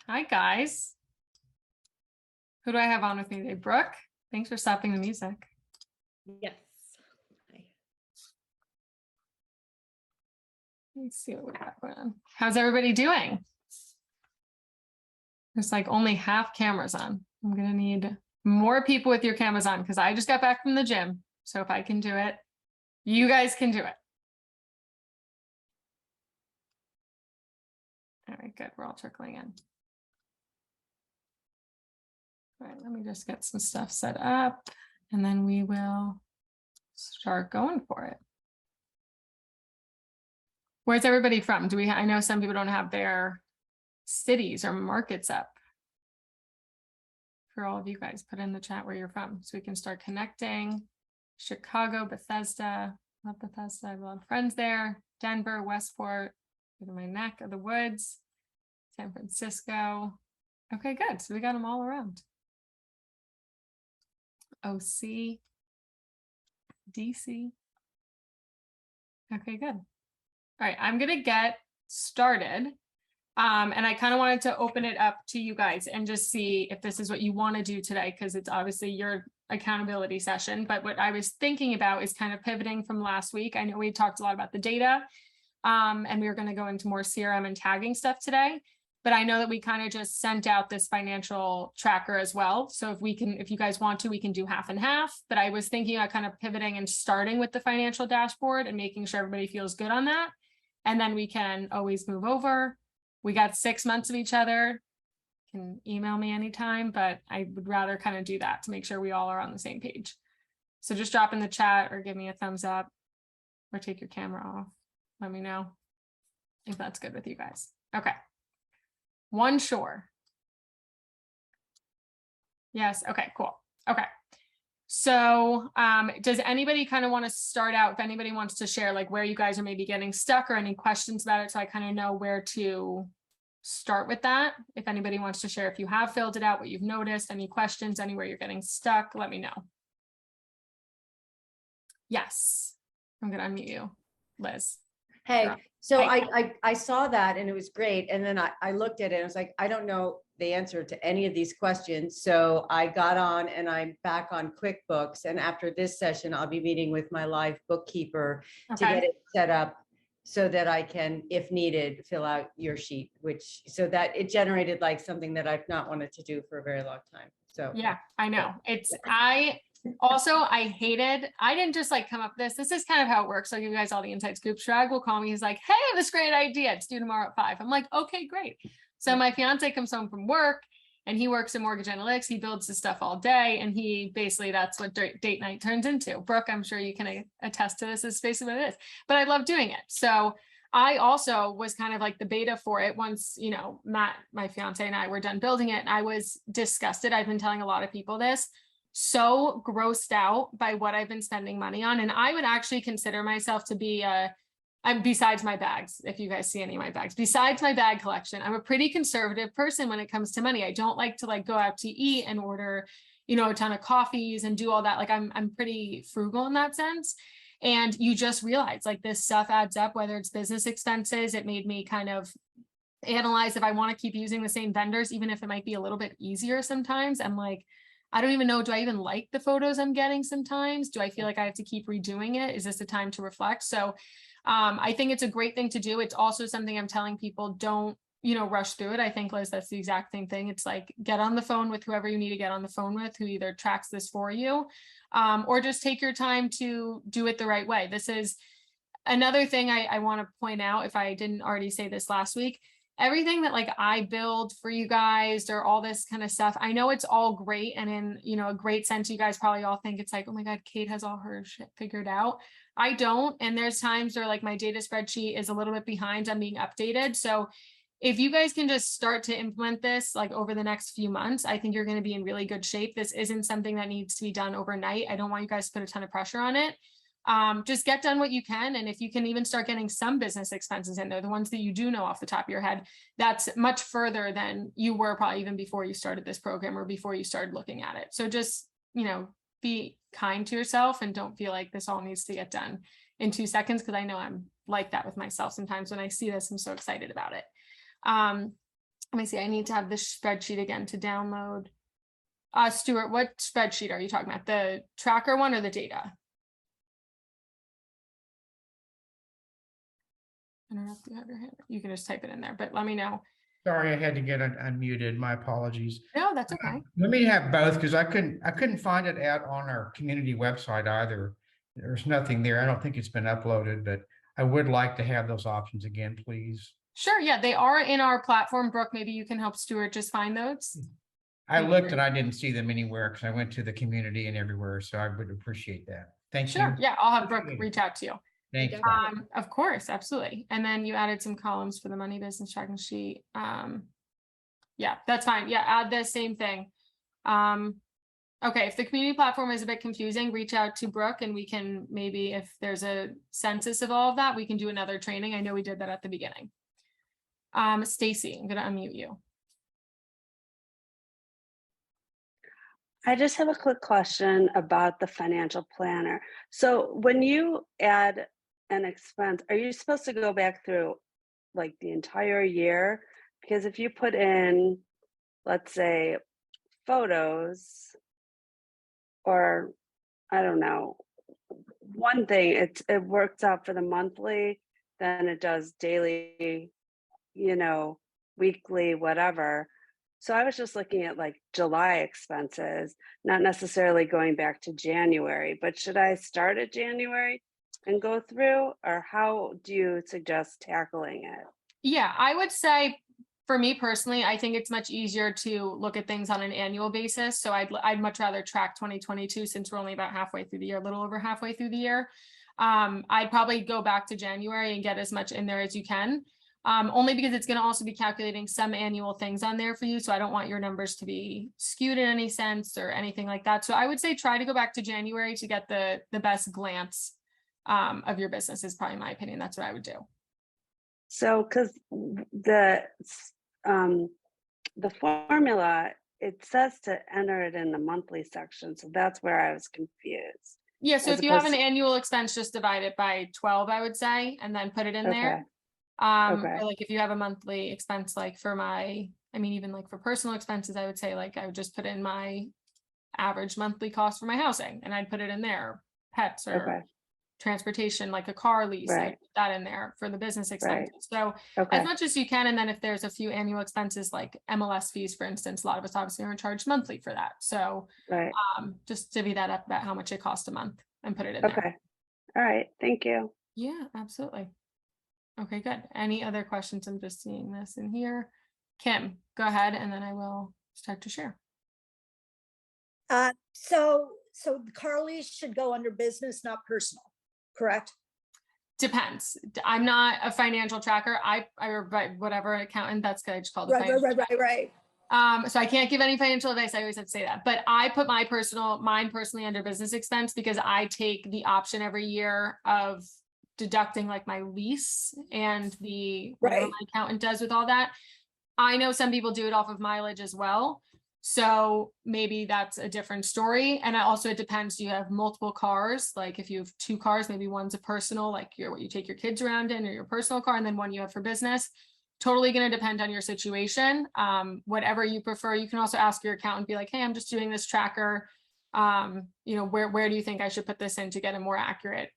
Hi, guys. Who do I have on with me today? Brooke, thanks for stopping the music. Yes. Let's see what we got going on. How's everybody doing? There's like only half cameras on. I'm going to need more people with your cameras on because I just got back from the gym. So if I can do it, you guys can do it. All right, good. We're all trickling in. All right, let me just get some stuff set up and then we will start going for it. Where's everybody from? I know some people don't have their cities or markets up. For all of you guys, put in the chat where you're from so we can start connecting. Chicago, Bethesda, love Bethesda. I have a lot of friends there. Denver, Westport, in my neck of the woods. San Francisco. Okay, good. So we got them all around. OC, DC. Okay, good. All right, I'm gonna get started. And I kind of wanted to open it up to you guys and just see if this is what you want to do today, because it's obviously your accountability session. But what I was thinking about is kind of pivoting from last week. I know we talked a lot about the data, and we were going to go into more CRM and tagging stuff today. But I know that we kind of just sent out this financial tracker as well. So if you guys want to, we can do half and half. But I was thinking about kind of pivoting and starting with the financial dashboard and making sure everybody feels good on that. And then we can always move over. We got 6 months of each other. You can email me anytime, but I would rather kind of do that to make sure we all are on the same page. So just drop in the chat or give me a thumbs up or take your camera off. Let me know if that's good with you guys. Okay. One sure. Yes. Okay, cool. Okay. So does anybody kind of want to start out, if anybody wants to share like where you guys are maybe getting stuck or any questions about it, so I kind of know where to start with that. If anybody wants to share, if you have filled it out, what you've noticed, any questions, anywhere you're getting stuck, let me know. Yes, I'm gonna unmute you, Liz. Hey, so I saw that and it was great. And then I looked at it and I was like, I don't know the answer to any of these questions. So I got on and I'm back on QuickBooks. And after this session, I'll be meeting with my live bookkeeper to get it set up so that I can, if needed, fill out your sheet, so that it generated like something that I've not wanted to do for a very long time. So yeah, I know. I didn't just like come up with this is kind of how it works. I'll give you guys all the inside scoop. Chirag will call me. He's like, hey, I have this great idea. It's due tomorrow at 5. I'm like, okay, great. So my fiance comes home from work and he works in mortgage analytics. He builds his stuff all day. And that's what date night turns into. Brooke, I'm sure you can attest to this. Is basically what it is, but I love doing it. So I also was kind of like the beta for it once, Matt, my fiance, and I were done building it. And I was disgusted. I've been telling a lot of people this. So grossed out by what I've been spending money on. And I would actually consider myself to be besides my bags, if you guys see any of my bags, besides my bag collection, I'm a pretty conservative person when it comes to money. I don't like to like go out to eat and order, a ton of coffees and do all that. Like I'm pretty frugal in that sense. And you just realize like this stuff adds up, whether it's business expenses. It made me kind of analyze if I want to keep using the same vendors, even if it might be a little bit easier sometimes. I'm like, I don't even know, do I even like the photos I'm getting sometimes? Do I feel like I have to keep redoing it? Is this a time to reflect? So I think it's a great thing to do. It's also something I'm telling people, don't, rush through it. I think, Liz, that's the exact same thing. It's like, get on the phone with whoever you need to get on the phone with, who either tracks this for you, or just take your time to do it the right way. This is another thing I want to point out, if I didn't already say this last week. Everything that like I build for you guys or all this kind of stuff, I know it's all great. And in, a great sense, you guys probably all think it's like, oh my God, Kate has all her shit figured out. I don't. And there's times where like my data spreadsheet is a little bit behind on being updated. So if you guys can just start to implement this like over the next few months, I think you're going to be in really good shape. This isn't something that needs to be done overnight. I don't want you guys to put a ton of pressure on it. Just get done what you can. And if you can even start getting some business expenses in there, the ones that you do know off the top of your head, that's much further than you were probably even before you started this program or before you started looking at it. So just, be kind to yourself and don't feel like this all needs to get done in 2 seconds. Cause I know I'm like that with myself. Sometimes when I see this, I'm so excited about it. Let me see. I need to have this spreadsheet again to download. Stuart, what spreadsheet are you talking about? The tracker one or the data? I don't know if you have your hand. You can just type it in there, but let me know. Sorry, I had to get unmuted. My apologies. No, that's okay. Let me have both because I couldn't find it out on our community website either. There's nothing there. I don't think it's been uploaded, but I would like to have those options again, please. Sure. Yeah, they are in our platform. Brooke, maybe you can help Stuart just find those. I looked and I didn't see them anywhere because I went to the community and everywhere. So I would appreciate that. Thank you. Sure. Yeah, I'll have Brooke reach out to you. Thank you. Of course, absolutely. And then you added some columns for the money business tracking sheet. Yeah, that's fine. Yeah, add the same thing. Okay, if the community platform is a bit confusing, reach out to Brooke and we can maybe, if there's a census of all of that, we can do another training. I know we did that at the beginning. Stacy, I'm going to unmute you. I just have a quick question about the financial planner. So when you add an expense, are you supposed to go back through like the entire year? Because if you put in, let's say, photos, or I don't know, one thing, it works out for the monthly, then it does daily, weekly, whatever. So I was just looking at like July expenses, not necessarily going back to January, but should I start at January and go through, or how do you suggest tackling it? Yeah, I would say for me personally, I think it's much easier to look at things on an annual basis. So I'd much rather track 2022 since we're only about halfway through the year, a little over halfway through the year. I'd probably go back to January and get as much in there as you can. Only because it's going to also be calculating some annual things on there for you. So I don't want your numbers to be skewed in any sense or anything like that. So I would say try to go back to January to get the best glance of your business is probably my opinion. That's what I would do. So, because the formula, it says to enter it in the monthly section. So that's where I was confused. Yeah. So if you have an annual expense, just divide it by 12, I would say, and then put it in there. Or like if you have a monthly expense, like for even like for personal expenses, I would say like I would just put in my average monthly cost for my housing and I'd put it in there, pets or transportation, like a car lease, I'd put that in there for the business expenses. So as much as you can. And then if there's a few annual expenses like MLS fees, for instance, a lot of us obviously are charged monthly for that. So just divvy that up about how much it costs a month and put it in there. All right. Thank you. Yeah, absolutely. Okay, good. Any other questions? I'm just seeing this in here. Kim, go ahead, and then I will start to share. So the car lease should go under business, not personal, correct? Depends. I'm not a financial tracker. I whatever accountant, that's good. I just called it Right. So I can't give any financial advice. I always have to say that, but I put mine personally under business expense because I take the option every year of deducting like my lease and the whatever my accountant does with all that. I know some people do it off of mileage as well. So maybe that's a different story. And it depends. Do you have multiple cars? Like if you have 2 cars, maybe one's a personal, like what you take your kids around in, or your personal car, and then one you have for business. Totally going to depend on your situation. Whatever you prefer. You can also ask your accountant, be like, hey, I'm just doing this tracker. Where do you think I should put this in to get a more accurate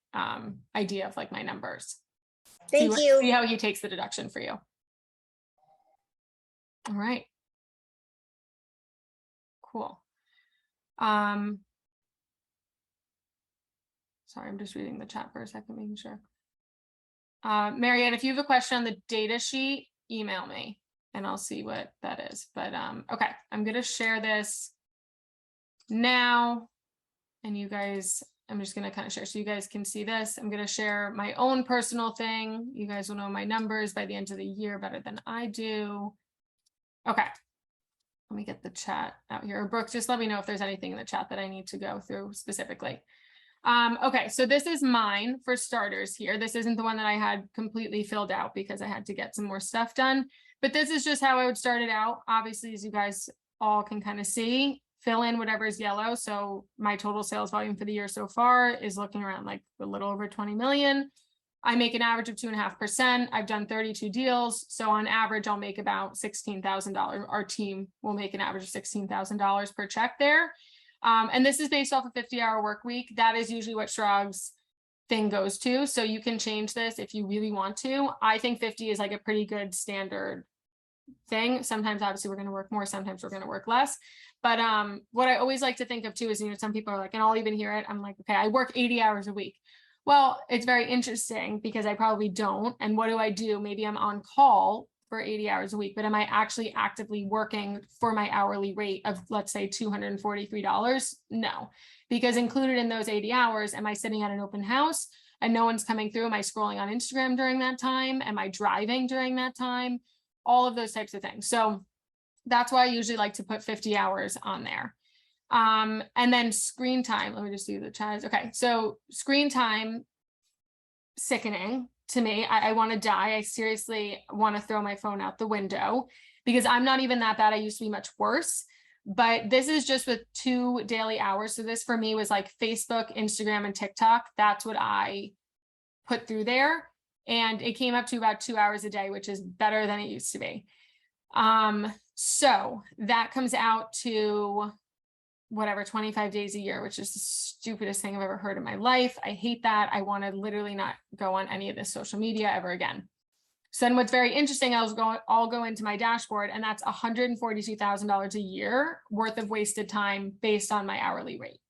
idea of like my numbers? Thank you. See how he takes the deduction for you. All right. Cool. Sorry, I'm just reading the chat for a second, making sure. Marianne, if you have a question on the data sheet, email me and I'll see what that is. But okay, I'm going to share this now. And you guys, I'm just going to kind of share so you guys can see this. I'm going to share my own personal thing. You guys will know my numbers by the end of the year better than I do. Okay. Let me get the chat out here. Brooke, just let me know if there's anything in the chat that I need to go through specifically. Okay, so this is mine for starters here. This isn't the one that I had completely filled out because I had to get some more stuff done. But this is just how I would start it out. Obviously, as you guys all can kind of see, fill in whatever is yellow. So my total sales volume for the year so far is looking around like a little over 20 million. I make an average of 2.5%. I've done 32 deals. So on average, I'll make about $16,000. Our team will make an average of $16,000 per check there. And this is based off a 50-hour work week. That is usually what Chirag's thing goes to. So you can change this if you really want to. I think 50 is like a pretty good standard thing. Sometimes obviously we're going to work more, sometimes we're going to work less. But what I always like to think of too is, you know, some people are like, and I'll even hear it, I'm like, okay, I work 80 hours a week. Well, it's very interesting because I probably don't. And what do I do? Maybe I'm on call for 80 hours a week, but am I actually actively working for my hourly rate of, let's say, $243? No, because included in those 80 hours, am I sitting at an open house and no one's coming through? Am I scrolling on Instagram during that time? Am I driving during that time? All of those types of things. So that's why I usually like to put 50 hours on there. And then screen time, let me just do the chat. Okay, so screen time, sickening to me. I want to die. I seriously want to throw my phone out the window because I'm not even that bad. I used to be much worse, but this is just with 2 daily hours. So this for me was like Facebook, Instagram, and TikTok. That's what I put through there. And it came up to about 2 hours a day, which is better than it used to be. So that comes out to whatever, 25 days a year, which is the stupidest thing I've ever heard in my life. I hate that. I want to literally not go on any of this social media ever again. So then what's very interesting, I'll go into my dashboard, and that's $142,000 a year worth of wasted time based on my hourly rate.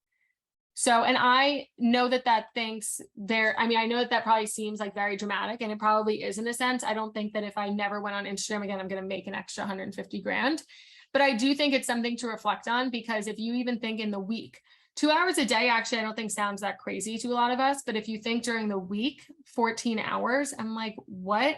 So, and I know that I know that probably seems like very dramatic, and it probably is in a sense. I don't think that if I never went on Instagram again, I'm going to make an extra 150 grand. But I do think it's something to reflect on, because if you even think in the week, 2 hours a day, actually, I don't think sounds that crazy to a lot of us. But if you think during the week, 14 hours, I'm like, what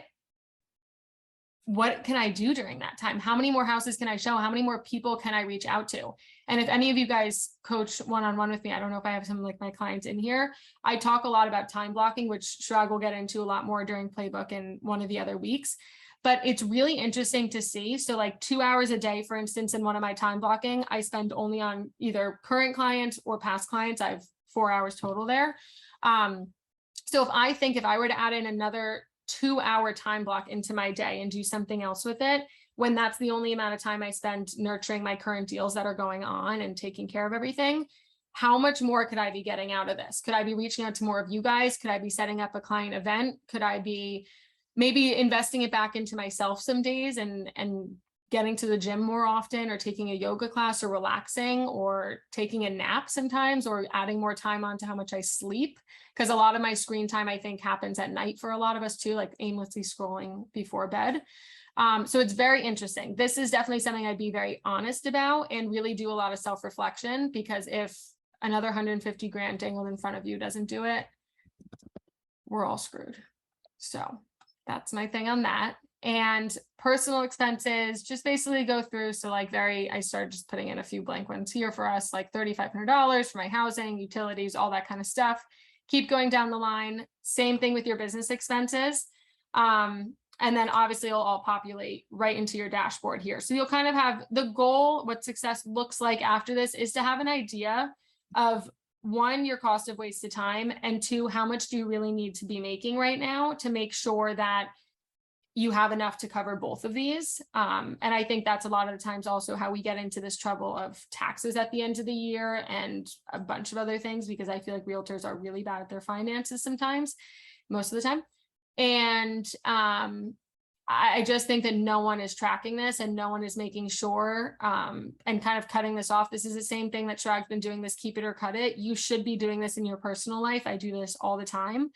can I do during that time? How many more houses can I show? How many more people can I reach out to? And if any of you guys coach one-on-one with me, I don't know if I have some like my clients in here, I talk a lot about time blocking, which Chirag will get into a lot more during Playbook and one of the other weeks. But it's really interesting to see. So like 2 hours a day, for instance, in one of my time blocking, I spend only on either current clients or past clients. I have 4 hours total there. So if I were to add in another 2-hour time block into my day and do something else with it, when that's the only amount of time I spend nurturing my current deals that are going on and taking care of everything, how much more could I be getting out of this? Could I be reaching out to more of you guys? Could I be setting up a client event? Could I be maybe investing it back into myself some days and getting to the gym more often, or taking a yoga class, or relaxing, or taking a nap sometimes, or adding more time onto how much I sleep? Because a lot of my screen time, I think, happens at night for a lot of us too, like aimlessly scrolling before bed. So it's very interesting. This is definitely something I'd be very honest about and really do a lot of self-reflection, because if another 150 grand dangled in front of you doesn't do it, we're all screwed. So that's my thing on that. And personal expenses, just basically go through. So like I started just putting in a few blank ones here for us, like $3,500 for my housing, utilities, all that kind of stuff. Keep going down the line. Same thing with your business expenses. And then obviously it'll all populate right into your dashboard here. So you'll kind of have the goal, what success looks like after this is to have an idea of, 1, your cost of wasted time, and 2, how much do you really need to be making right now to make sure that you have enough to cover both of these. And I think that's a lot of the times also how we get into this trouble of taxes at the end of the year and a bunch of other things, because I feel like realtors are really bad at their finances sometimes, most of the time. And I just think that no one is tracking this, and no one is making sure and kind of cutting this off. This is the same thing that Chirag's been doing, this keep it or cut it. You should be doing this in your personal life. I do this all the time.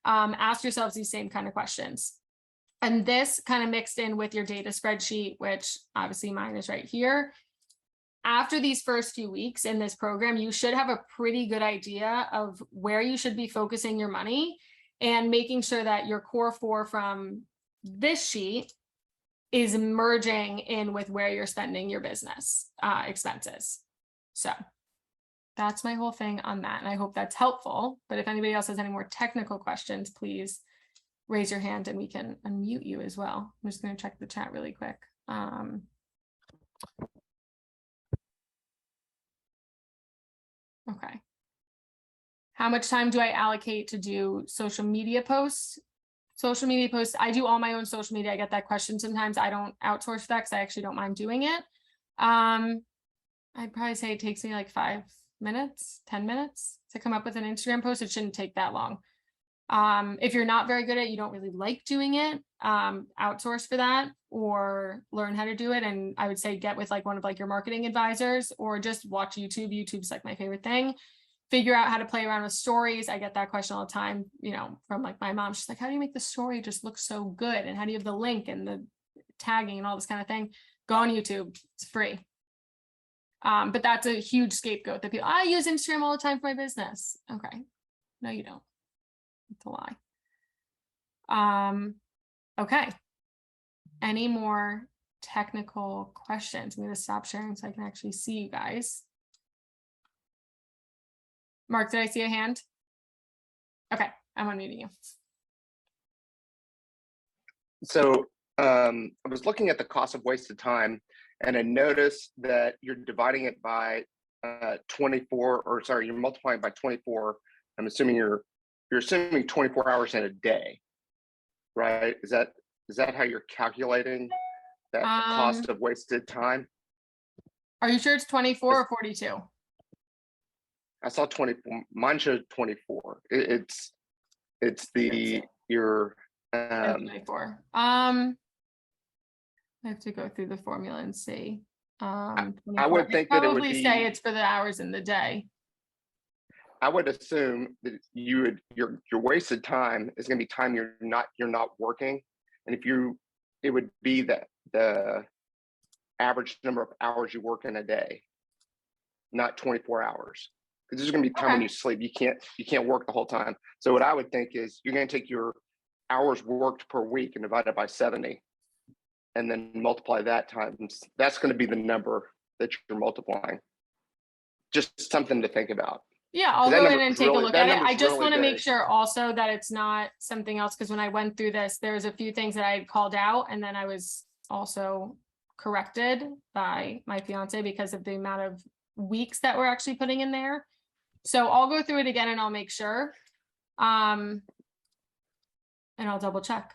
Ask yourselves these same kind of questions. And this kind of mixed in with your data spreadsheet, which obviously mine is right here. After these first few weeks in this program, you should have a pretty good idea of where you should be focusing your money, and making sure that your core 4 from this sheet is merging in with where you're spending your business expenses. So that's my whole thing on that. And I hope that's helpful. But if anybody else has any more technical questions, please raise your hand and we can unmute you as well. I'm just going to check the chat really quick. Okay. How much time do I allocate to do social media posts? social media posts. I do all my own social media. I get that question sometimes. I don't outsource that because I actually don't mind doing it. I'd probably say it takes me like 5 minutes, 10 minutes to come up with an Instagram post. It shouldn't take that long. If you're not very good at it, you don't really like doing it, outsource for that or learn how to do it. And I would say get with like one of like your marketing advisors or just watch YouTube. YouTube's like my favorite thing. Figure out how to play around with stories. I get that question all the time, you know, from like my mom. She's like, how do you make the story just look so good? And how do you have the link and the tagging and all this kind of thing? Go on YouTube. It's free. But that's a huge scapegoat that people, I use Instagram all the time for my business. Okay. No, you don't. It's a lie. Okay. Any more technical questions? I'm going to stop sharing so I can actually see you guys. Mark, did I see a hand? Okay, I'm unmuting you. So I was looking at the cost of wasted time, and I noticed that you're dividing it by 24, or sorry, you're multiplying by 24. I'm assuming you're assuming 24 hours in a day, right? Is that how you're calculating that cost of wasted time? Are you sure it's 24 or 42? I saw 24. Mine showed 24. It's your 24. I have to go through the formula and see. I would think that it would probably be, say it's for the hours in the day. I would assume that your wasted time is going to be time you're not working, and it would be that the average number of hours you work in a day, not 24 hours. Because there's going to be time when you sleep. You can't work the whole time. So what I would think is you're going to take your hours worked per week and divide it by 70, and then multiply that times. That's going to be the number that you're multiplying. Just something to think about. Yeah, I'll go in and take a look at it. I just really want to make big. sure also that it's not something else, because when I went through this, there's a few things that I had called out, and then I was also corrected by my fiance because of the amount of weeks that we're actually putting in there. So I'll go through it again and I'll make sure. And I'll double check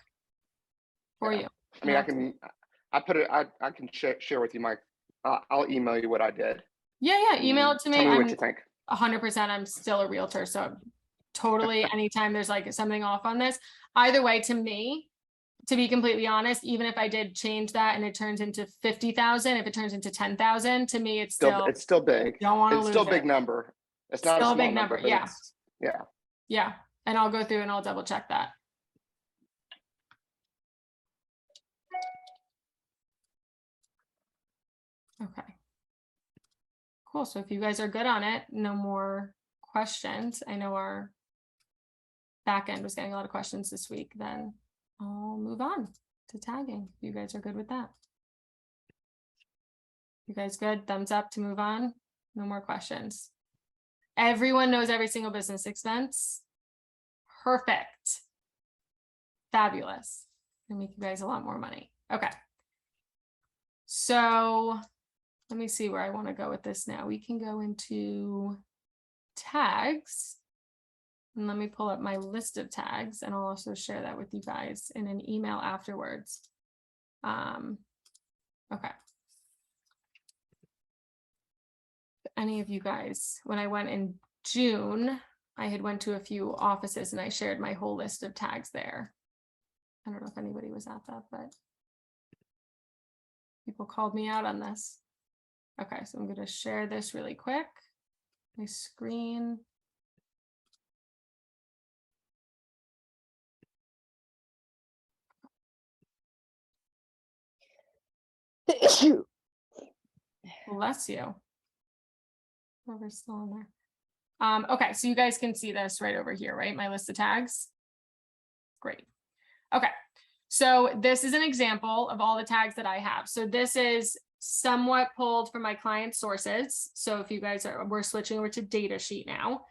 for you. I mean, I can share with you, Mike. I'll email you what I did. Yeah, email it to me. Tell me what you think. 100%. I'm still a realtor, so totally anytime there's like something off on this. Either way, to me, to be completely honest, even if I did change that and it turns into 50,000, if it turns into 10,000, to me, it's still big. Don't want to lose It's still a big it. number. It's not Still a a big small number. but Yeah. Yeah. And I'll go through and I'll double check that. Okay. Cool. So if you guys are good on it, no more questions. I know our back end was getting a lot of questions this week. Then I'll move on to tagging. If you guys are good with that. You guys good? Thumbs up to move on. No more questions. Everyone knows every single business expense. Perfect. Fabulous. Gonna make you guys a lot more money. Okay. So let me see where I want to go with this now. We can go into tags. And let me pull up my list of tags, and I'll also share that with you guys in an email afterwards. Okay. Any of you guys, when I went in June, I had went to a few offices and I shared my whole list of tags there. I don't know if anybody was at that, but people called me out on this. Okay, so I'm going to share this really quick. My screen. Bless you. Whoever's still in there. Okay, so you guys can see this right over here, right? My list of tags. Great. Okay, so this is an example of all the tags that I have. So this is somewhat pulled from my client sources. So if you guys we're switching over to data sheet now.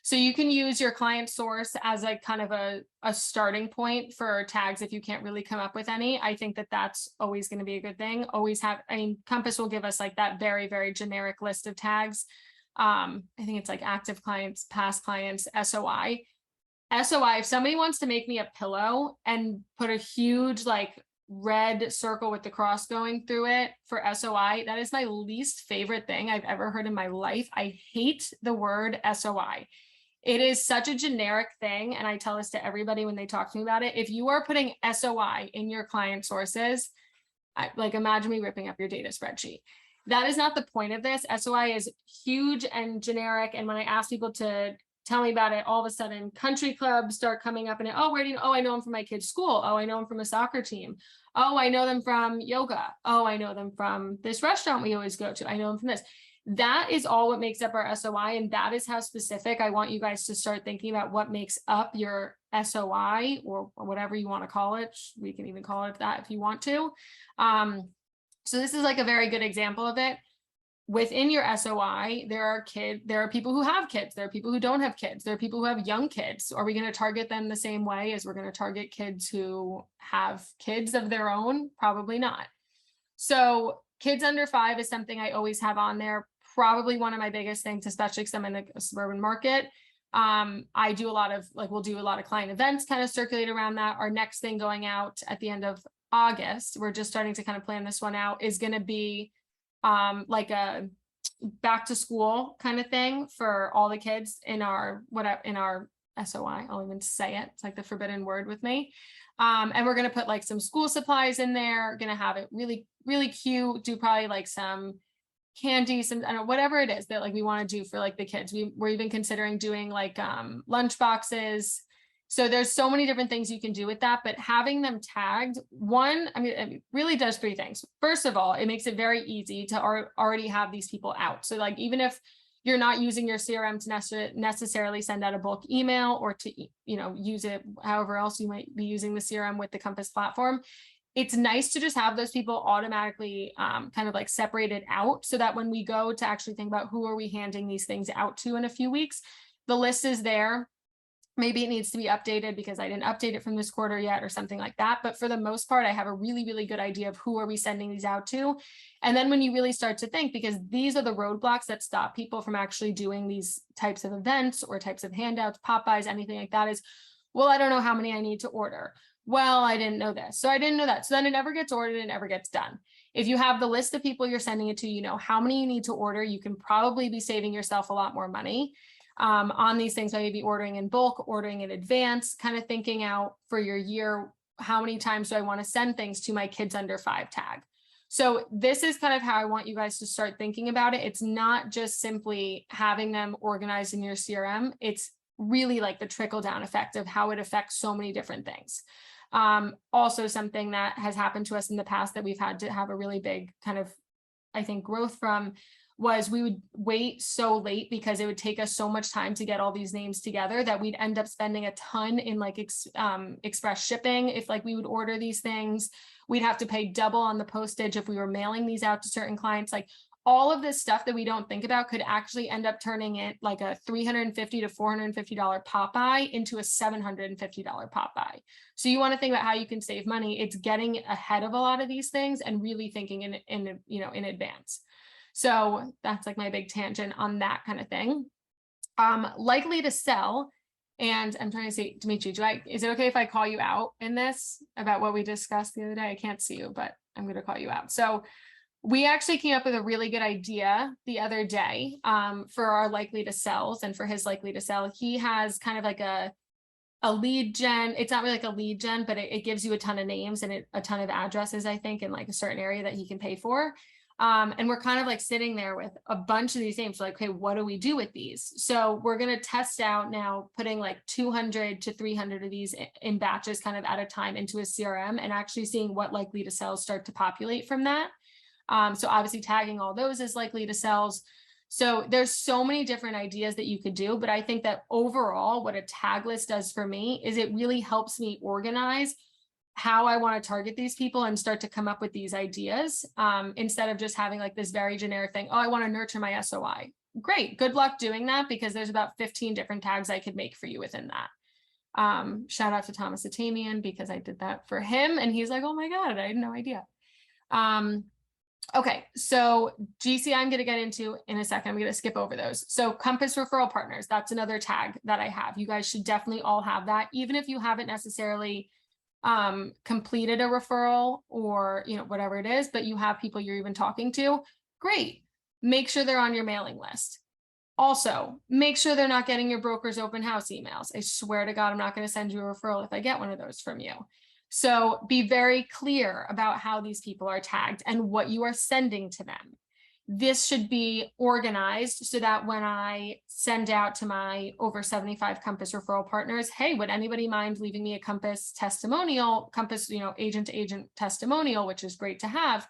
So you can use your client source as like kind of a starting point for tags if you can't really come up with any. I think that that's always going to be a good thing. Always have, I mean, Compass will give us like that very, very generic list of tags. I think it's like active clients, past clients, SOI. SOI, if somebody wants to make me a pillow and put a huge like red circle with the cross going through it for SOI, that is my least favorite thing I've ever heard in my life. I hate the word SOI. It is such a generic thing. And I tell this to everybody when they talk to me about it. If you are putting SOI in your client sources, like imagine me ripping up your data spreadsheet. That is not the point of this. SOI is huge and generic. And when I ask people to tell me about it, all of a sudden country clubs start coming up and oh, where do you know? Oh, I know them from my kid's school. Oh, I know them from a soccer team. Oh, I know them from yoga. Oh, I know them from this restaurant we always go to. I know them from this. That is all what makes up our SOI. And that is how specific I want you guys to start thinking about what makes up your SOI or whatever you want to call it. We can even call it that if you want to. So this is like a very good example of it. Within your SOI, there are people who have kids, there are people who don't have kids, there are people who have young kids. Are we going to target them the same way as we're going to target kids who have kids of their own? Probably not. So kids under 5 is something I always have on there. Probably one of my biggest things, especially because I'm in the suburban market. I do a lot of we'll do a lot of client events kind of circulate around that. Our next thing going out at the end of August, we're just starting to kind of plan this one out, is going to be like a back to school kind of thing for all the kids in our SOI. I'll even say it. It's like the forbidden word with me. And we're going to put like some school supplies in there, going to have it really, really cute, do probably like some candy, some, I don't know, whatever it is that like we want to do for like the kids. We're even considering doing like lunch boxes. So there's so many different things you can do with that, but having them tagged, one, I mean, it really does 3 things. First of all, it makes it very easy to already have these people out. So like, even if you're not using your CRM to necessarily send out a bulk email or to, use it however else you might be using the CRM with the Compass platform, it's nice to just have those people automatically kind of like separated out so that when we go to actually think about who are we handing these things out to in a few weeks, the list is there. Maybe it needs to be updated because I didn't update it from this quarter yet or something like that. But for the most part, I have a really, really good idea of who are we sending these out to. And then when you really start to think, because these are the roadblocks that stop people from actually doing these types of events or types of handouts, pop-bys, anything like that is, well, I don't know how many I need to order. Well, I didn't know this. So I didn't know that. So then it never gets ordered and never gets done. If you have the list of people you're sending it to, you know how many you need to order, you can probably be saving yourself a lot more money on these things. Maybe ordering in bulk, ordering in advance, kind of thinking out for your year, how many times do I want to send things to my kids under 5 tag? So this is kind of how I want you guys to start thinking about it. It's not just simply having them organized in your CRM. It's really like the trickle down effect of how it affects so many different things. Also something that has happened to us in the past that we've had to have a really big kind of, I think, growth from was we would wait so late because it would take us so much time to get all these names together that we'd end up spending a ton in like express shipping. If like we would order these things, we'd have to pay double on the postage if we were mailing these out to certain clients. Like all of this stuff that we don't think about could actually end up turning it like a $350 to $450 pop-by into a $750 pop-by. So you want to think about how you can save money. It's getting ahead of a lot of these things and really thinking in advance. So that's like my big tangent on that kind of thing. Likely to sell. And I'm trying to say, Dimitri, is it okay if I call you out in this about what we discussed the other day? I can't see you, but I'm going to call you out. So we actually came up with a really good idea the other day for our likely to sells and for his likely to sell. He has kind of like a lead gen. It's not really like a lead gen, but it gives you a ton of names and a ton of addresses, I think, in like a certain area that he can pay for. And we're kind of like sitting there with a bunch of these names. Like, okay, what do we do with these? So we're going to test out now putting like 200 to 300 of these in batches kind of at a time into a CRM and actually seeing what likely to sell start to populate from that. So obviously tagging all those as likely to sells. So there's so many different ideas that you could do, but I think that overall what a tag list does for me is it really helps me organize how I want to target these people and start to come up with these ideas instead of just having like this very generic thing. Oh, I want to nurture my SOI. Great. Good luck doing that because there's about 15 different tags I could make for you within that. Shout out to Thomas Atamian because I did that for him and he's like, oh my God, I had no idea. Okay, so GC I'm going to get into in a second. I'm going to skip over those. So Compass Referral Partners, that's another tag that I have. You guys should definitely all have that, even if you haven't necessarily completed a referral or, you know, whatever it is, but you have people you're even talking to. Great. Make sure they're on your mailing list. Also, make sure they're not getting your broker's open house emails. I swear to God, I'm not going to send you a referral if I get one of those from you. So be very clear about how these people are tagged and what you are sending to them. This should be organized so that when I send out to my over 75 Compass referral partners, hey, would anybody mind leaving me a Compass testimonial, Compass, you know, agent to agent testimonial, which is great to have.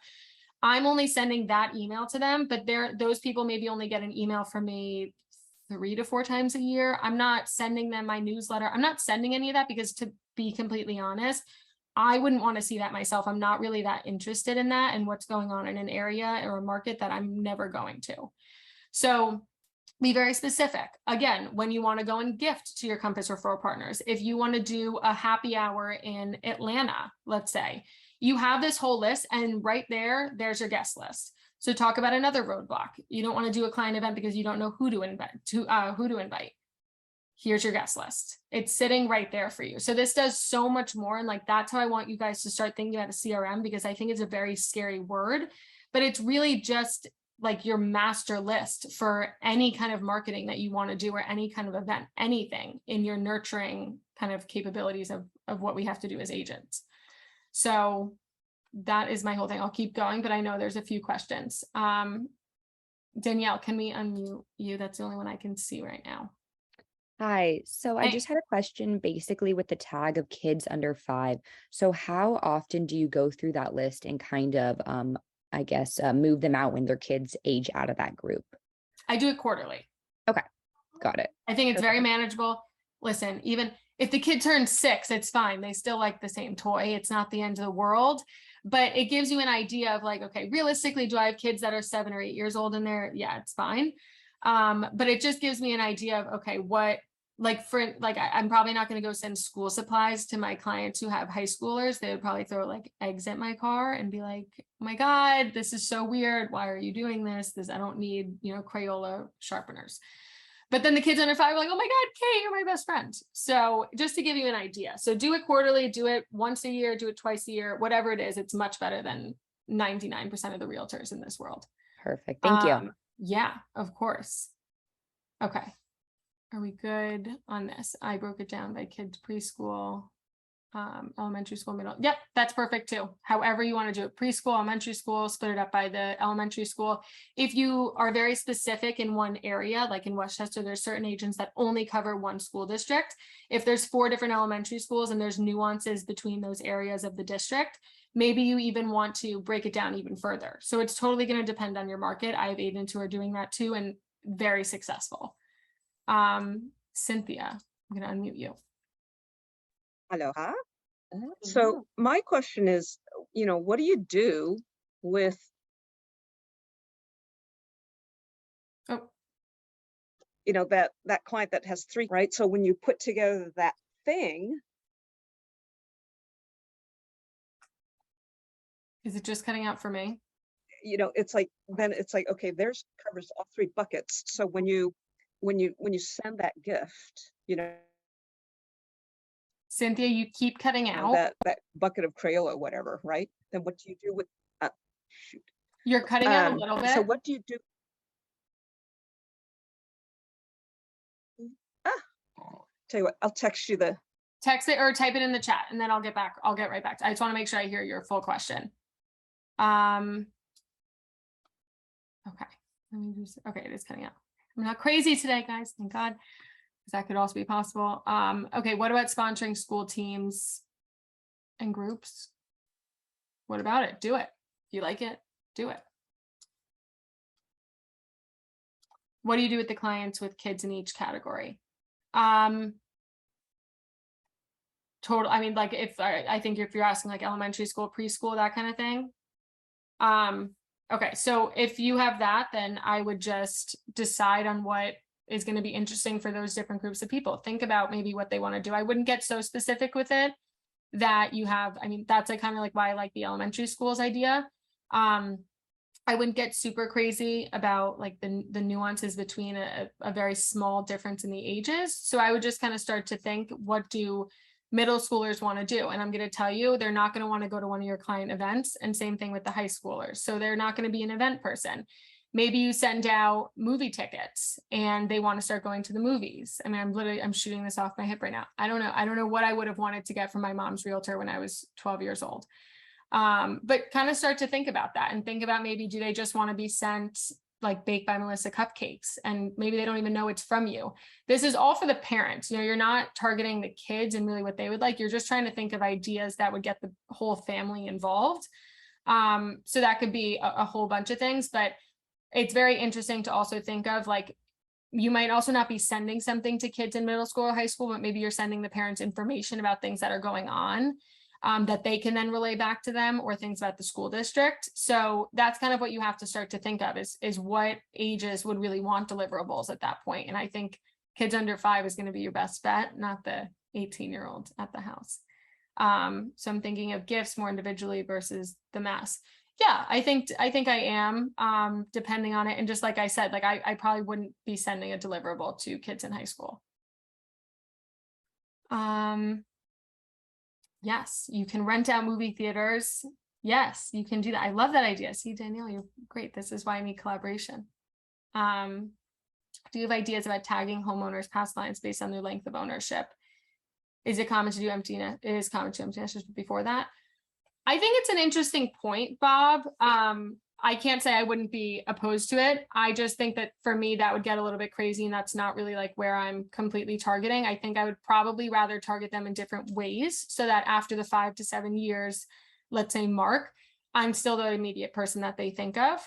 I'm only sending that email to them, but those people maybe only get an email from me 3 to 4 times a year. I'm not sending them my newsletter. I'm not sending any of that because, to be completely honest, I wouldn't want to see that myself. I'm not really that interested in that and what's going on in an area or a market that I'm never going to. So be very specific. Again, when you want to go and gift to your Compass referral partners, if you want to do a happy hour in Atlanta, let's say, you have this whole list and right there, there's your guest list. So talk about another roadblock. You don't want to do a client event because you don't know who to invite. Here's your guest list. It's sitting right there for you. So this does so much more. And like, that's how I want you guys to start thinking about a CRM, because I think it's a very scary word, but it's really just like your master list for any kind of marketing that you want to do or any kind of event, anything in your nurturing kind of capabilities of what we have to do as agents. So that is my whole thing. I'll keep going, but I know there's a few questions. Danielle, can we unmute you? That's the only one I can see right now. Hi, so I Hey. just had a question basically with the tag of kids under 5. So how often do you go through that list and kind of, I guess, move them out when their kids age out of that group? I do it quarterly. Okay, got it. I think it's very Perfect. manageable. Listen, even if the kid turns 6, it's fine. They still like the same toy. It's not the end of the world, but it gives you an idea of like, okay, realistically, do I have kids that are 7 or 8 years old in there? Yeah, it's fine. But it just gives me an idea of, okay, what, like I'm probably not going to go send school supplies to my clients who have high schoolers. They would probably throw like eggs at my car and be like, oh my God, this is so weird. Why are you doing this? I don't need, you know, Crayola sharpeners. But then the kids under 5 are like, oh my God, Kate, you're my best friend. So just to give you an idea. So do it quarterly, do it once a year, do it twice a year, whatever it is, it's much better than 99% of the realtors in this world. Perfect. Thank you. Yeah, of course. Okay. Are we good on this? I broke it down by kids preschool, elementary school, middle. Yep, that's perfect too. However you want to do it, preschool, elementary school, split it up by the elementary school. If you are very specific in one area, like in Westchester, there's certain agents that only cover one school district. If there's 4 different elementary schools and there's nuances between those areas of the district, maybe you even want to break it down even further. So it's totally going to depend on your market. I have agents who are doing that too and very successful. Cynthia, I'm going to unmute you. Aloha. So my question is, what do you do with that client that has 3, right? So when you put together that thing, is it just cutting out for me? It's like, okay, there's covers all 3 buckets. So when you send that gift, Cynthia, you keep cutting out. That bucket of Crayola, whatever, right? Then what do you do with, shoot. You're cutting out a little bit. So what do you do? Tell you what, I'll text you the. Text it or type it in the chat and then I'll get back. I'll get right back. I just want to make sure I hear your full question. Okay. Let me just, okay, it is cutting out. I'm not crazy today, guys. Thank God. Because that could also be possible. Okay, what about sponsoring school teams and groups? What about it? Do it. If you like it, do it. What do you do with the clients with kids in each category? Total, I mean, like if I think if you're asking like elementary school, preschool, that kind of thing. Okay, so if you have that, then I would just decide on what is going to be interesting for those different groups of people. Think about maybe what they want to do. I wouldn't get so specific with it that you have, I mean, that's like kind of like why I like the elementary schools idea. I wouldn't get super crazy about like the nuances between a very small difference in the ages. So I would just kind of start to think, what do middle schoolers want to do? And I'm going to tell you, they're not going to want to go to one of your client events, and same thing with the high schoolers. So they're not going to be an event person. Maybe you send out movie tickets and they want to start going to the movies. I mean, I'm shooting this off my hip right now. I don't know what I would have wanted to get from my mom's realtor when I was 12 years old. But kind of start to think about that and think about, maybe do they just want to be sent like Baked by Melissa cupcakes, and maybe they don't even know it's from you. This is all for the parents. You know, you're not targeting the kids and really what they would like. You're just trying to think of ideas that would get the whole family involved. So that could be a whole bunch of things, but it's very interesting to also think of, like, you might also not be sending something to kids in middle school or high school, but maybe you're sending the parents information about things that are going on, that they can then relay back to them, or things about the school district. So that's kind of what you have to start to think of, is what ages would really want deliverables at that point. And I think kids under 5 is going to be your best bet, not the 18-year-old at the house. So I'm thinking of gifts more individually versus the mass. Yeah, I think I am, depending on it. And just like I said, like I probably wouldn't be sending a deliverable to kids in high school. Yes, you can rent out movie theaters. Yes, you can do that. I love that idea. See, Danielle, you're great. This is why I need collaboration. Do you have ideas about tagging homeowners' past clients based on their length of ownership? Is it common to do empty nest? It is common to empty nesters before that. I think it's an interesting point, Bob. I can't say I wouldn't be opposed to it. I just think that for me, that would get a little bit crazy, and that's not really like where I'm completely targeting. I think I would probably rather target them in different ways, so that after the 5 to 7 years, let's say mark, I'm still the immediate person that they think of.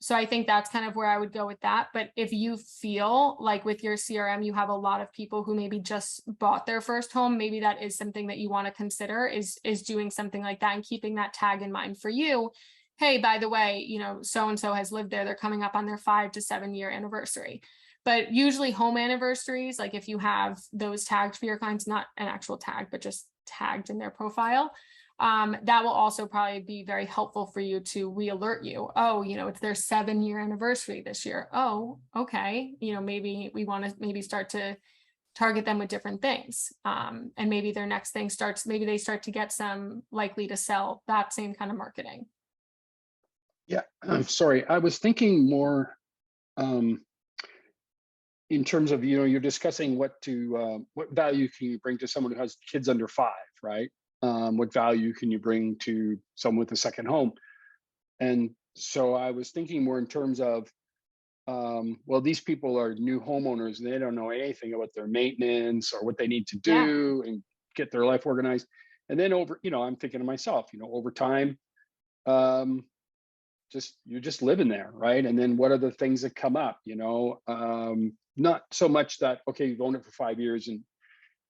So I think that's kind of where I would go with that. But if you feel like with your CRM, you have a lot of people who maybe just bought their first home, maybe that is something that you want to consider, is doing something like that and keeping that tag in mind for you. Hey, by the way, you know, so-and-so has lived there. They're coming up on their 5 to 7 year anniversary. But usually home anniversaries, like if you have those tagged for your clients, not an actual tag, but just tagged in their profile, that will also probably be very helpful for you to re-alert you. Oh, you know, it's their 7 year anniversary this year. Oh, okay. You know, maybe we want to start to target them with different things. And maybe their next thing maybe they start to get some likely to sell, that same kind of marketing. Yeah, I'm sorry. I was thinking more in terms of, you know, you're discussing what value can you bring to someone who has kids under 5, right? What value can you bring to someone with a second home? And so I was thinking more in terms of, well, these people are new homeowners and they don't know anything about their maintenance or what they need to do and get their life organized. And then I'm thinking to myself, you know, over time, you're just living there, right? And then what are the things that come up, you know? Not so much that, okay, you've owned it for 5 years and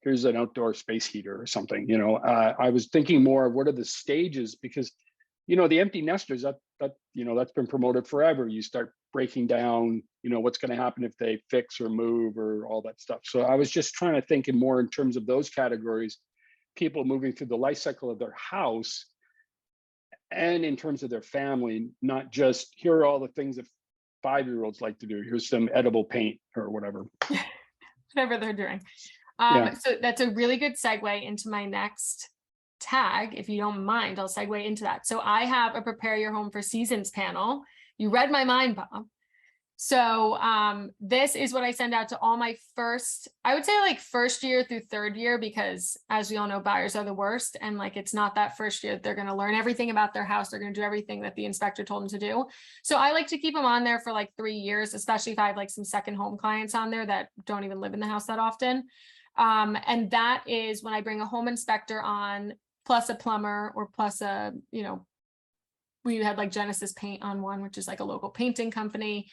here's an outdoor space heater or something, you know. I was thinking more of what are the stages, because, you know, the empty nesters, that's been promoted forever. You start breaking down, you know, what's going to happen if they fix or move or all that stuff. So I was just trying to think more in terms of those categories, people moving through the life cycle of their house, and in terms of their family, not just here are all the things that 5-year-olds like to do. Here's some edible paint or whatever. Whatever they're doing. So that's a really good segue into my next tag. If you don't mind, I'll segue into that. So I have a Prepare Your Home for Seasons panel. You read my mind, Bob. So this is what I send out to all my I would say like first year through third year, because as we all know, buyers are the worst. And like, it's not that first year that they're going to learn everything about their house. They're going to do everything that the inspector told them to do. So I like to keep them on there for like 3 years, especially if I have like some second home clients on there that don't even live in the house that often. And that is when I bring a home inspector on, plus a plumber, or plus a, you know, we had like Genesis Paint on one, which is like a local painting company.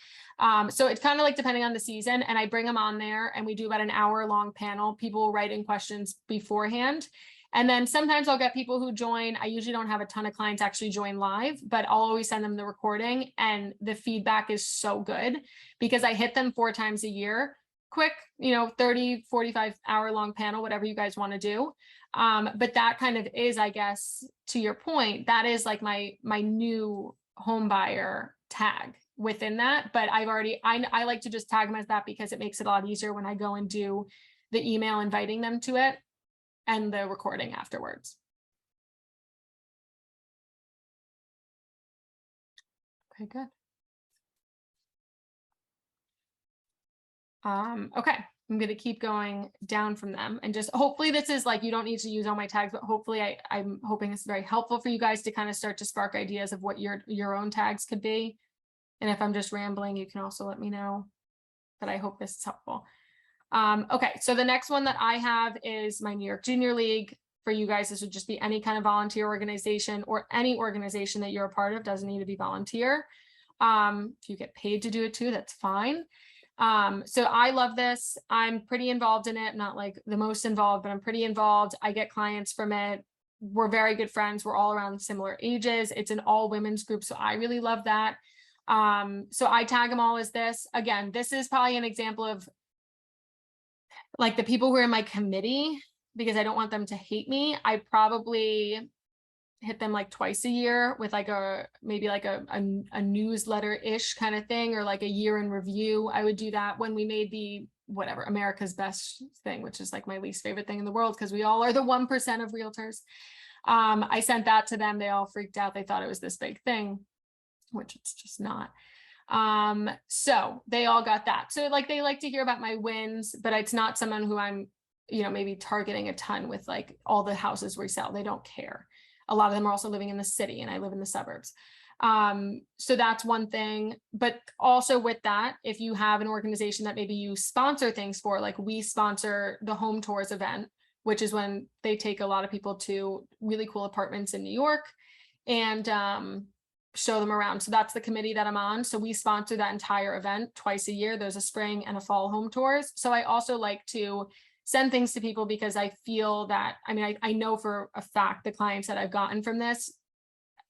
So it's kind of like depending on the season, and I bring them on there and we do about an hour-long panel. People will write in questions beforehand. And then sometimes I'll get people who join. I usually don't have a ton of clients actually join live, but I'll always send them the recording, and the feedback is so good because I hit them 4 times a year. Quick, you know, 30, 45 hour long panel, whatever you guys want to do. But that kind of is, I guess, to your point, that is like my new home buyer tag within that, but I like to just tag them as that because it makes it a lot easier when I go and do the email inviting them to it and the recording afterwards. Okay, good. Okay, I'm going to keep going down from them, and just hopefully this is like, you don't need to use all my tags, but hopefully I'm hoping it's very helpful for you guys to kind of start to spark ideas of what your own tags could be. And if I'm just rambling, you can also let me know, but I hope this is helpful. Okay, so the next one that I have is my New York Junior League. For you guys, this would just be any kind of volunteer organization, or any organization that you're a part of. Doesn't need to be volunteer. If you get paid to do it too, that's fine. So I love this. I'm pretty involved in it. I'm not like the most involved, but I'm pretty involved. I get clients from it. We're very good friends. We're all around similar ages. It's an all women's group, so I really love that. So I tag them all as this. Again, this is probably an example of like the people who are in my committee, because I don't want them to hate me. I probably hit them like twice a year with like maybe like a newsletter-ish kind of thing, or like a year in review. I would do that when we made the whatever America's Best thing, which is like my least favorite thing in the world because we all are the 1% of realtors. I sent that to them. They all freaked out. They thought it was this big thing, which it's just not. So they all got that. So like they like to hear about my wins, but it's not someone who I'm, maybe targeting a ton with like all the houses we sell. They don't care. A lot of them are also living in the city, and I live in the suburbs. So that's one thing. But also with that, if you have an organization that maybe you sponsor things for, like we sponsor the home tours event, which is when they take a lot of people to really cool apartments in New York and show them around. So that's the committee that I'm on. So we sponsor that entire event twice a year. There's a spring and a fall home tours. So I also like to send things to people because I feel that, I know for a fact the clients that I've gotten from this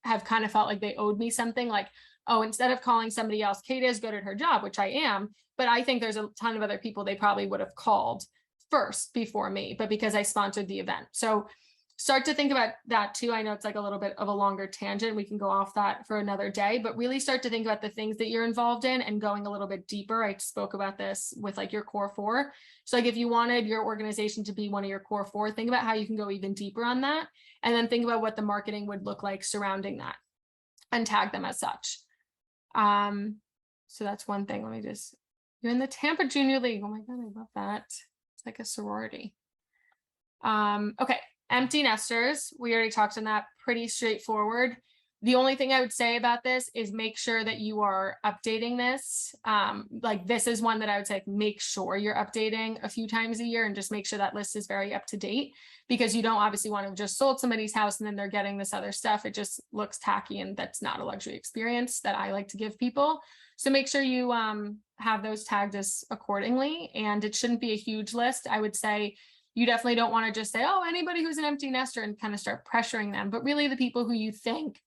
have kind of felt like they owed me something, like, oh, instead of calling somebody else, Cate is good at her job, which I am, but I think there's a ton of other people they probably would have called first before me, but because I sponsored the event. So start to think about that too. I know it's like a little bit of a longer tangent. We can go off that for another day, but really start to think about the things that you're involved in and going a little bit deeper. I spoke about this with like your core 4. So like if you wanted your organization to be one of your core 4, think about how you can go even deeper on that. And then think about what the marketing would look like surrounding that and tag them as such. So that's one thing. You're in the Tampa Junior League. Oh my God, I love that. It's like a sorority. Okay. Empty nesters, we already talked on that, pretty straightforward. The only thing I would say about this is make sure that you are updating this. Like this is one that I would say, make sure you're updating a few times a year and just make sure that list is very up to date, because you don't obviously want to have just sold somebody's house and then they're getting this other stuff. It just looks tacky, and that's not a luxury experience that I like to give people. So make sure you have those tagged as accordingly, and it shouldn't be a huge list. I would say you definitely don't want to just say, oh, anybody who's an empty nester, and kind of start pressuring them, but really the people who you think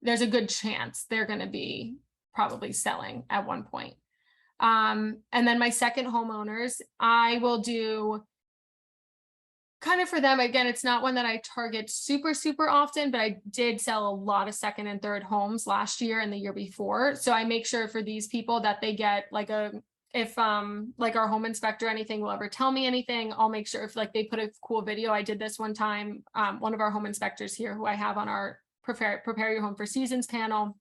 there's a good chance they're going to be probably selling at one point. And then my second homeowners, I will do kind of for them. Again, it's not one that I target super, super often, but I did sell a lot of second and third homes last year and the year before. So I make sure for these people that they get like if like our home inspector, anything will ever tell me anything, I'll make sure if like they put a cool video. I did this one time. One of our home inspectors here who I have on our prepare your home for seasons panel.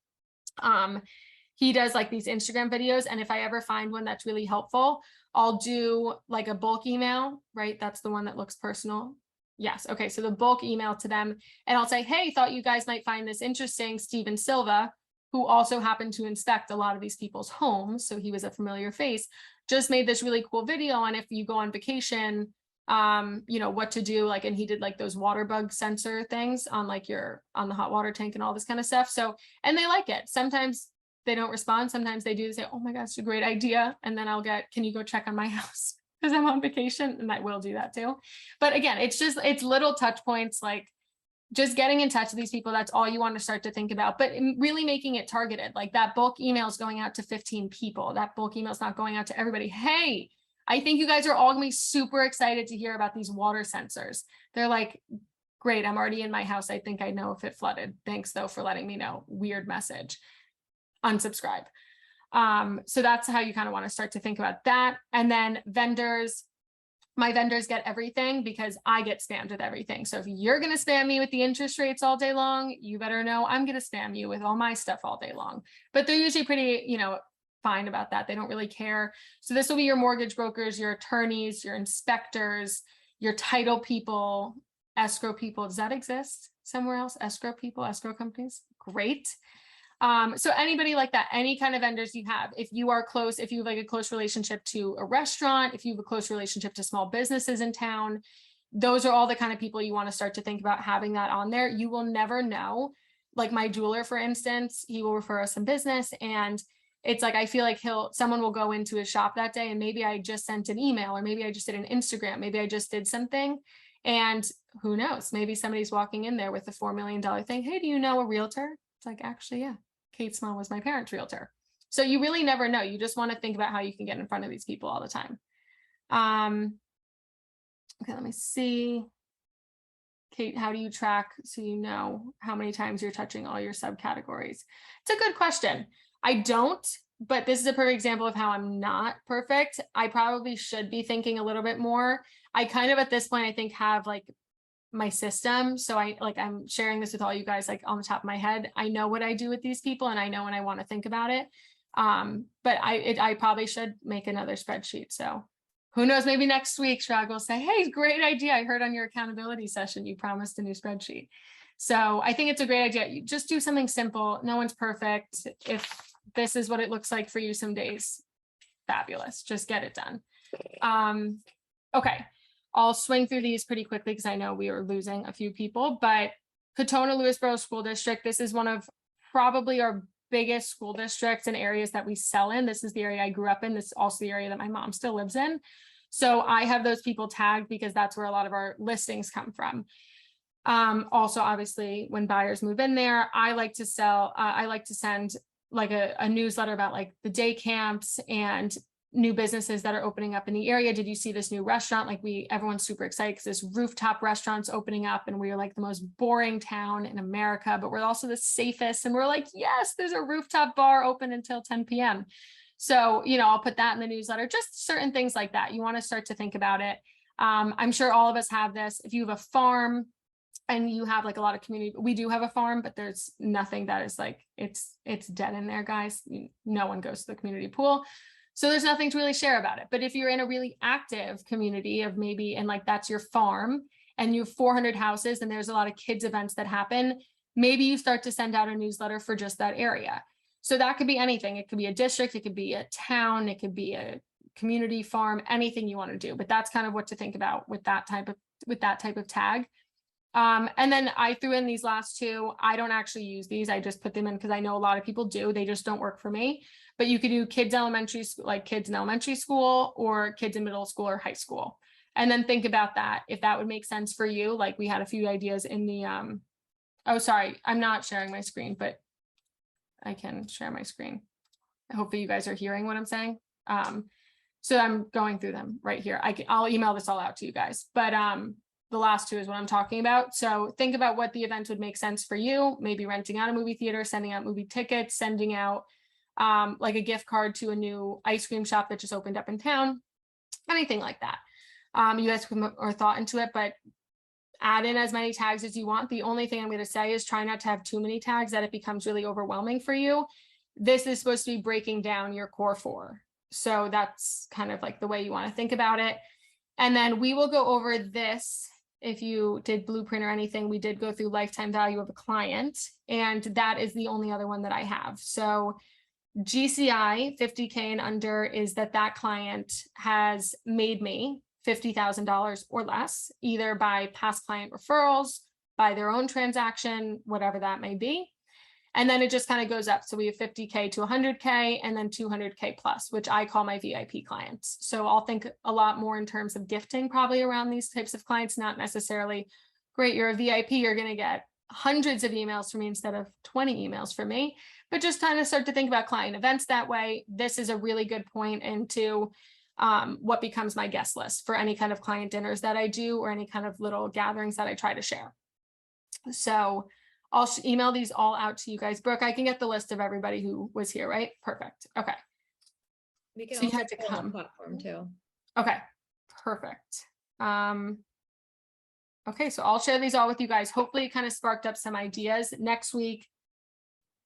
He does like these Instagram videos. And if I ever find one that's really helpful, I'll do like a bulk email, right? That's the one that looks personal. Yes. Okay. So the bulk email to them, and I'll say, hey, thought you guys might find this interesting. Steven Silva, who also happened to inspect a lot of these people's homes, so he was a familiar face, just made this really cool video on if you go on vacation, what to do, like, and he did like those water bug sensor things on like on the hot water tank and all this kind of stuff. So, and they like it. Sometimes they don't respond. Sometimes they do say, oh my gosh, it's a great idea. And then I'll get, can you go check on my house? Because I'm on vacation, and I will do that too. But again, it's little touch points, like just getting in touch with these people. That's all you want to start to think about, but really making it targeted. Like that bulk email is going out to 15 people. That bulk email is not going out to everybody. Hey, I think you guys are all gonna be super excited to hear about these water sensors. They're like, great, I'm already in my house. I think I know if it flooded. Thanks though for letting me know. Weird message. unsubscribe. So that's how you kind of want to start to think about that. And then vendors, my vendors get everything because I get spammed with everything. So if you're going to spam me with the interest rates all day long, you better know I'm going to spam you with all my stuff all day long. But they're usually pretty, you know, fine about that. They don't really care. So this will be your mortgage brokers, your attorneys, your inspectors, your title people, escrow people. Does that exist somewhere else? Escrow people, escrow companies? Great. So anybody like that, any kind of vendors you have, if you are close, if you have like a close relationship to a restaurant, if you have a close relationship to small businesses in town, those are all the kind of people you want to start to think about having that on there. You will never know. Like my jeweler, for instance, he will refer us some business, and it's like, I feel like someone will go into his shop that day and maybe I just sent an email, or maybe I just did an Instagram, maybe I just did something, and who knows, maybe somebody's walking in there with a $4 million thing. Hey, do you know a realtor? It's like, actually, yeah. Kate Small was my parents' realtor. So you really never know. You just want to think about how you can get in front of these people all the time. Okay, let me see. Kate, how do you track so you know how many times you're touching all your subcategories? It's a good question. I don't, but this is a perfect example of how I'm not perfect. I probably should be thinking a little bit more. I kind of at this point, I think, have like my system. So I'm sharing this with all you guys, like on the top of my head. I know what I do with these people and I know when I want to think about it. But I probably should make another spreadsheet. So who knows, maybe next week Chirag will say, hey, great idea. I heard on your accountability session, you promised a new spreadsheet. So I think it's a great idea. You just do something simple. No one's perfect. If this is what it looks like for you some days, fabulous. Just get it done. Okay. I'll swing through these pretty quickly because I know we are losing a few people, but Katona Lewisboro School District, this is one of probably our biggest school districts and areas that we sell in. This is the area I grew up in. This is also the area that my mom still lives in. So I have those people tagged because that's where a lot of our listings come from. Also, obviously, when buyers move in there, I like to send like a newsletter about like the day camps and new businesses that are opening up in the area. Did you see this new restaurant? Like everyone's super excited because this rooftop restaurant's opening up and we are like the most boring town in America, but we're also the safest. And we're like, yes, there's a rooftop bar open until 10 p.m. So, you know, I'll put that in the newsletter, just certain things like that. You want to start to think about it. I'm sure all of us have this. If you have a farm and you have like a lot of community, we do have a farm, but there's nothing that is like, it's dead in there, guys. No one goes to the community pool. So there's nothing to really share about it. But if you're in a really active community of maybe, and like that's your farm and you have 400 houses and there's a lot of kids events that happen, maybe you start to send out a newsletter for just that area. So that could be anything. It could be a district, it could be a town, it could be a community farm, anything you want to do. But that's kind of what to think about with that type of tag. And then I threw in these last two. I don't actually use these. I just put them in because I know a lot of people do. They just don't work for me. But you could do kids elementary school, like kids in elementary school, or kids in middle school or high school. And then think about that, if that would make sense for you. Like we had a few ideas in the, oh, sorry, I'm not sharing my screen, but I can share my screen. Hopefully you guys are hearing what I'm saying. So I'm going through them right here. I'll email this all out to you guys, but the last two is what I'm talking about. So think about what the event would make sense for you. Maybe renting out a movie theater, sending out movie tickets, sending out like a gift card to a new ice cream shop that just opened up in town, anything like that. You guys can put more thought into it, but add in as many tags as you want. The only thing I'm going to say is try not to have too many tags that it becomes really overwhelming for you. This is supposed to be breaking down your core four. So that's kind of like the way you want to think about it. And then we will go over this. If you did Blueprint or anything, we did go through lifetime value of a client, and that is the only other one that I have. So GCI 50K and under is that client has made me $50,000 or less, either by past client referrals, by their own transaction, whatever that may be. And then it just kind of goes up. So we have 50K to 100K and then 200K plus, which I call my VIP clients. So I'll think a lot more in terms of gifting probably around these types of clients, not necessarily, great, you're a VIP, you're going to get hundreds of emails from me instead of 20 emails from me, but just kind of start to think about client events that way. This is a really good point into what becomes my guest list for any kind of client dinners that I do or any kind of little gatherings that I try to share. So I'll email these all out to you guys. Brooke, I can get the list of everybody who was here, right? Perfect. Okay. We can So you also had to put it on come. the platform too. Okay. Perfect. Okay, so I'll share these all with you guys. Hopefully it kind of sparked up some ideas. Next week,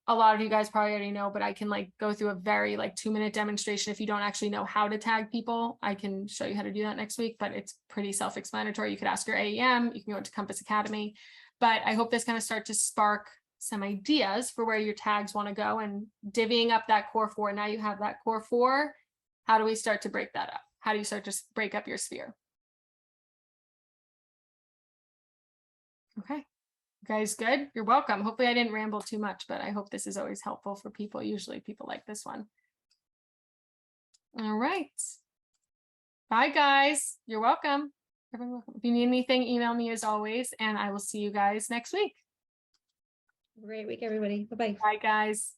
a lot of you guys probably already know, but I can like go through a very like 2-minute demonstration. If you don't actually know how to tag people, I can show you how to do that next week, but it's pretty self-explanatory. You could ask your AEM, you can go into Compass Academy, but I hope this kind of start to spark some ideas for where your tags want to go and divvying up that core 4. Now you have that core 4. How do we start to break that up? How do you start to break up your sphere? Okay, you guys good? You're welcome. Hopefully I didn't ramble too much, but I hope this is always helpful for people. Usually people like this one. All right. Bye guys. You're welcome. Everyone welcome. If you need anything, email me as always, and I will see you guys next week. Great week, everybody. Bye-bye. Bye guys.